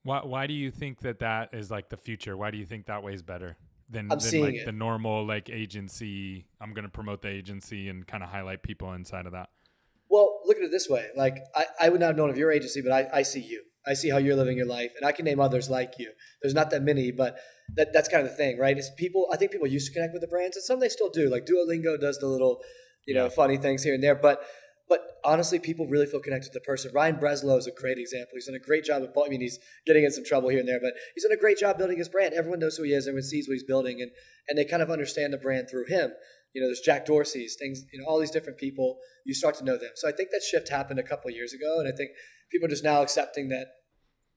Why do you think that is like the future? Why do you think that way is better I'm than seeing like it. the normal like agency? I'm going to promote the agency and kind of highlight people inside of that. Well, look at it this way. Like I would not have known of your agency, but I see you. I see how you're living your life, and I can name others like you. There's not that many, but that's kind of the thing, right? Is people. I think people used to connect with the brands, and some they still do. Like Duolingo does the little, Yeah. funny things here and there. But honestly, people really feel connected to the person. Ryan Breslow is a great example. He's done a great job I mean, he's getting in some trouble here and there, but he's done a great job building his brand. Everyone knows who he is. Everyone sees what he's building, and they kind of understand the brand through him. There's Jack Dorsey's things. All these different people. You start to know them. So I think that shift happened a couple of years ago, and I think people are just now accepting that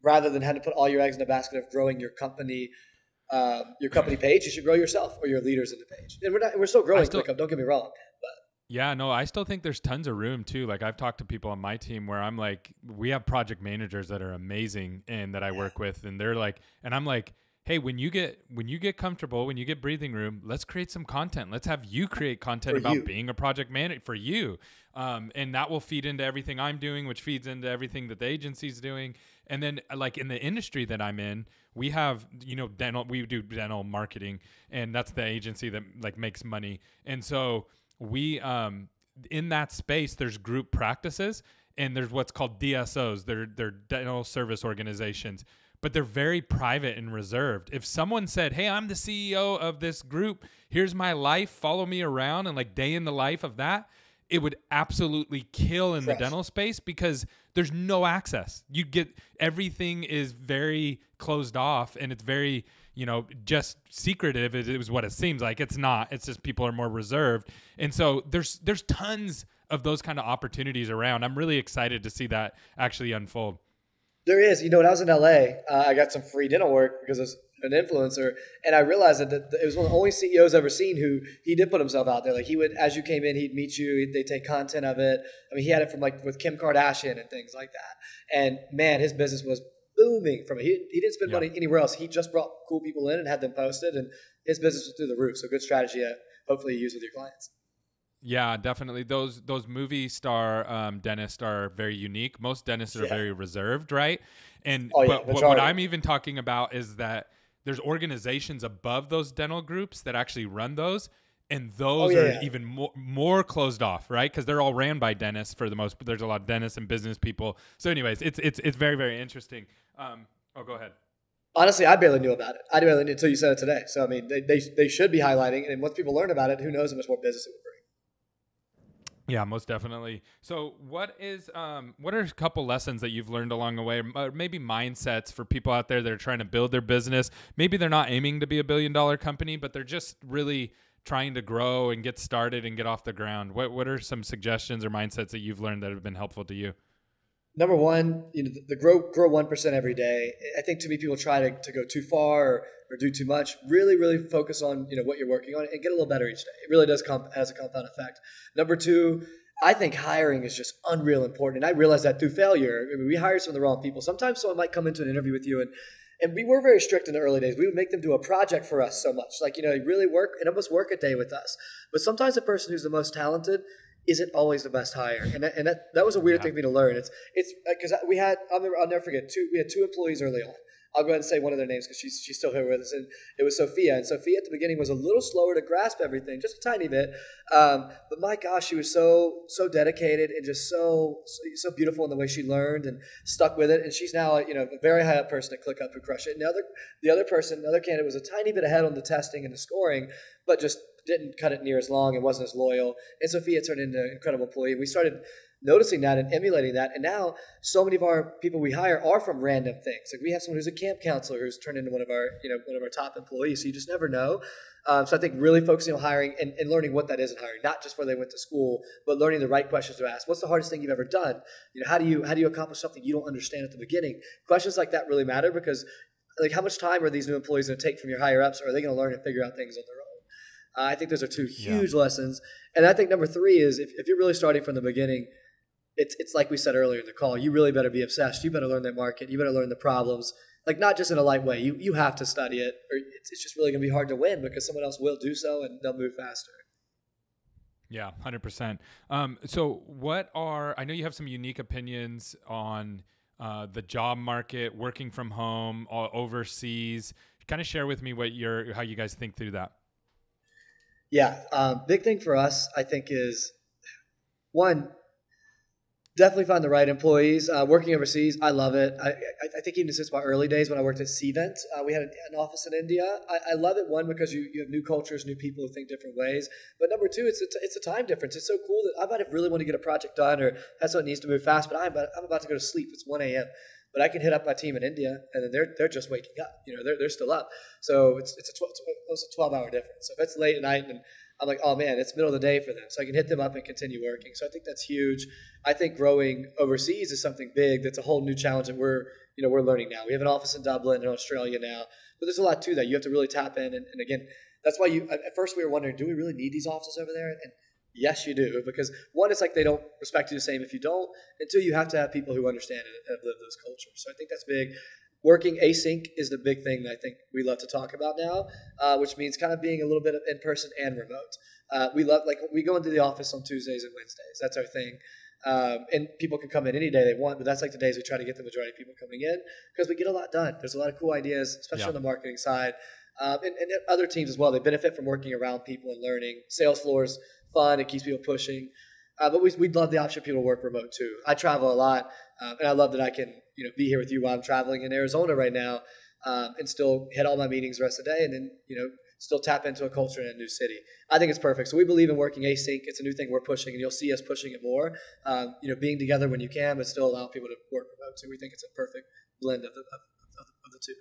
rather than having to put all your eggs in the basket of growing your company page, you should grow yourself or your leaders in the page. And we're still I growing still ClickUp. Don't get me wrong. Yeah, no, I still think there's tons of room too. Like I've talked to people on my team where I'm like, we have project managers that are amazing and that I work with, and they're like, and I'm like, hey, when you get comfortable, when you get breathing room, let's create some content. Let's have you create content For about you. being a project manager for you, and that will feed into everything I'm doing, which feeds into everything that the agency's doing. And then, like in the industry that I'm in, we have dental. We do dental marketing, and that's the agency that like makes money. And so we in that space, there's group practices, and there's what's called DSOs. They're dental service organizations, but they're very private and reserved. If someone said, hey, I'm the CEO of this group, here's my life, follow me around, and like day in the life of that, it would absolutely kill in the Crush. dental space because there's no access. You get everything is very closed off, and it's very, just secretive. It was what it seems like. It's not. It's just people are more reserved. And so there's tons of those kind of opportunities around. I'm really excited to see that actually unfold. There is. When I was in LA, I got some free dental work because I was an influencer, and I realized that it was one of the only CEOs I've ever seen who he did put himself out there. Like he would, as you came in, he'd meet you. They take content of it. I mean, he had it from like with Kim Kardashian and things like that. And man, his business was booming from it. He didn't spend Yeah. money anywhere else. He just brought cool people in and had them posted, and his business was through the roof. So good strategy. Hopefully, you use with your clients. Yeah, definitely. Those movie star dentists are very unique. Most dentists are Yeah. very reserved, right? And Oh yeah. but what Majority. I'm even talking about is that there's organizations above those dental groups that actually run those, and Oh those yeah. are Yeah. even more closed off, right? Because they're all ran by dentists for the most. But there's a lot of dentists and business people. So, anyways, it's very very interesting. Go ahead. Honestly, I barely knew about it. I barely knew until you said it today. So I mean, they should be highlighting, and once people learn about it, who knows how much more business it would bring. Yeah, most definitely. So, what are a couple lessons that you've learned along the way, or maybe mindsets for people out there that are trying to build their business? Maybe they're not aiming to be $1 billion company, but they're just really trying to grow and get started and get off the ground. What are some suggestions or mindsets that you've learned that have been helpful to you? Number one, the grow 1% every day. I think too many people try to go too far or do too much. Really, really focus on what you're working on and get a little better each day. It really does has a compound effect. Number two, I think hiring is just unreal important, and I realized that through failure. I mean, we hired some of the wrong people. Sometimes someone might come into an interview with you and we were very strict in the early days. We would make them do a project for us so much, like really work and almost work a day with us. But sometimes the person who's the most talented isn't always the best hire, and that was a weird Yeah. thing for me to learn. It's because I'll never forget we had two employees early on. I'll go ahead and say one of their names because she's still here with us, and it was Sophia. And Sophia at the beginning was a little slower to grasp everything, just a tiny bit. But my gosh, she was so dedicated and just so beautiful in the way she learned and stuck with it. And she's now a very high up person at ClickUp who crushed it. And the other candidate was a tiny bit ahead on the testing and the scoring, but just didn't cut it near as long and wasn't as loyal. And Sophia turned into an incredible employee. We started noticing that and emulating that. And now so many of our people we hire are from random things. Like we have someone who's a camp counselor who's turned into one of our top employees. So you just never know. So I think really focusing on hiring and learning what that is in hiring, not just where they went to school, but learning the right questions to ask. What's the hardest thing you've ever done? How do you accomplish something you don't understand at the beginning? Questions like that really matter because like how much time are these new employees going to take from your higher ups? Or are they going to learn and figure out things on their own? I think those are two Yeah. huge lessons. And I think number three is if you're really starting from the beginning, it's like we said earlier in the call, you really better be obsessed. You better learn their market. You better learn the problems, like not just in a light way. You have to study it or it's just really going to be hard to win because someone else will do so and they'll move faster. Yeah, 100%. So I know you have some unique opinions on the job market, working from home, overseas. Kind of share with me how you guys think through that. Yeah. Big thing for us, I think, is one, definitely find the right employees. Working overseas, I love it. I think even since my early days when I worked at Cvent, we had an office in India. I love it, one, because you have new cultures, new people who think different ways. But number two, it's a time difference. It's so cool that I might have really want to get a project done or have something needs to move fast, but I'm about to go to sleep. It's 1 a.m. But I can hit up my team in India, and then they're just waking up. They're still up. So it's a 12-hour difference. So if it's late at night and I'm like, oh man, it's middle of the day for them. So I can hit them up and continue working. So I think that's huge. I think growing overseas is something big. That's a whole new challenge that we're learning now. We have an office in Dublin and Australia now, but there's a lot to that. You have to really tap in. And again, that's why at first we were wondering, do we really need these offices over there? And yes, you do, because one, it's like they don't respect you the same if you don't. And two, you have to have people who understand and have lived those cultures. So I think that's big. Working async is the big thing that I think we love to talk about now, which means kind of being a little bit of in-person and remote. We go into the office on Tuesdays and Wednesdays. That's our thing. And people can come in any day they want, but that's like the days we try to get the majority of people coming in because we get a lot done. There's a lot of cool ideas, especially on the marketing side. And other teams as well. They benefit from working around people and learning. Sales floor is fun. It keeps people pushing. But we'd love the option of people to work remote too. I travel a lot, and I love that I can be here with you while I'm traveling in Arizona right now, and still hit all my meetings the rest of the day, and then still tap into a culture in a new city. I think it's perfect. So we believe in working async. It's a new thing we're pushing, and you'll see us pushing it more. Being together when you can, but still allow people to work remote too. We think it's a perfect blend of the two.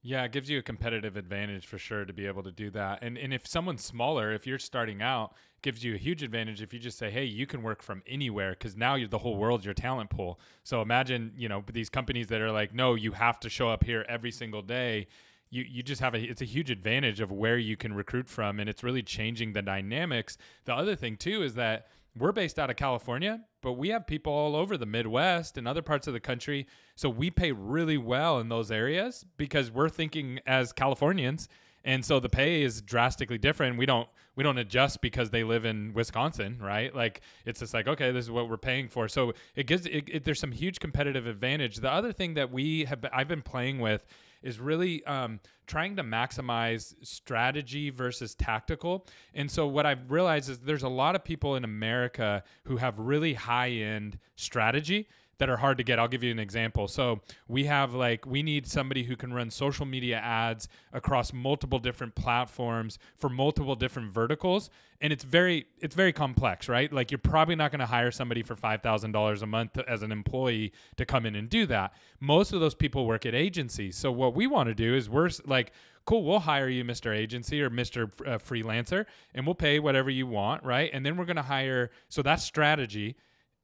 Yeah, it gives you a competitive advantage for sure to be able to do that. And if someone's smaller, if you're starting out, it gives you a huge advantage if you just say, hey, you can work from anywhere, because now the whole world's your talent pool. So imagine, these companies that are like, no, you have to show up here every single day. You just have it's a huge advantage of where you can recruit from, and it's really changing the dynamics. The other thing too is that we're based out of California, but we have people all over the Midwest and other parts of the country. So we pay really well in those areas because we're thinking as Californians. And so the pay is drastically different. We don't adjust because they live in Wisconsin, right? Like it's just like, okay, this is what we're paying for. So there's some huge competitive advantage. The other thing that I've been playing with is really trying to maximize strategy versus tactical. And so what I've realized is there's a lot of people in America who have really high-end strategy that are hard to get. I'll give you an example. So we need somebody who can run social media ads across multiple different platforms for multiple different verticals. And it's very complex, right? Like you're probably not going to hire somebody for $5,000 a month as an employee to come in and do that. Most of those people work at agencies. So what we want to do is we're like, cool, we'll hire you, Mr. Agency or Mr. Freelancer, and we'll pay whatever you want, right? And then we're going to hire, so that's strategy.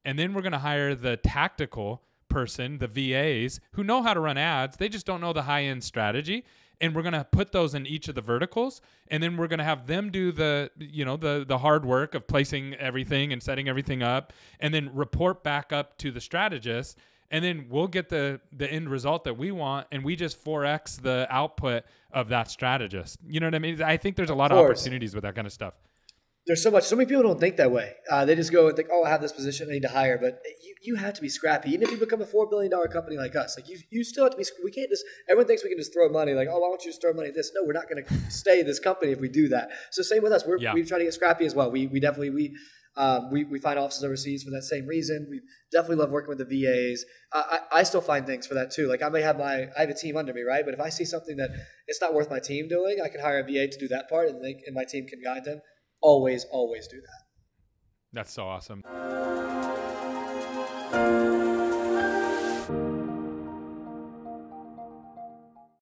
And then we're going to hire the tactical person, the VAs, who know how to run ads. They just don't know the high-end strategy. And we're going to put those in each of the verticals. And then we're going to have them do the hard work of placing everything and setting everything up, and then report back up to the strategist. And then we'll get the end result that we want, and we just 4X the output of that strategist. You know what I mean? I think there's a lot of opportunities with that kind of stuff. There's so many people don't think that way. They just go and think, oh, I have this position I need to hire. But you have to be scrappy. Even if you become a $4 billion company like us, like you still have to be, we can't just, everyone thinks we can just throw money like, oh, why don't you just throw money at this? No, we're not going to stay this company if we do that. So same with us. We try to get scrappy as well. We definitely, we find offices overseas for that same reason. We definitely love working with the VAs. I still find things for that too. Like I have a team under me, right? But if I see something that it's not worth my team doing, I can hire a VA to do that part, and my team can guide them. Always do that. That's so awesome.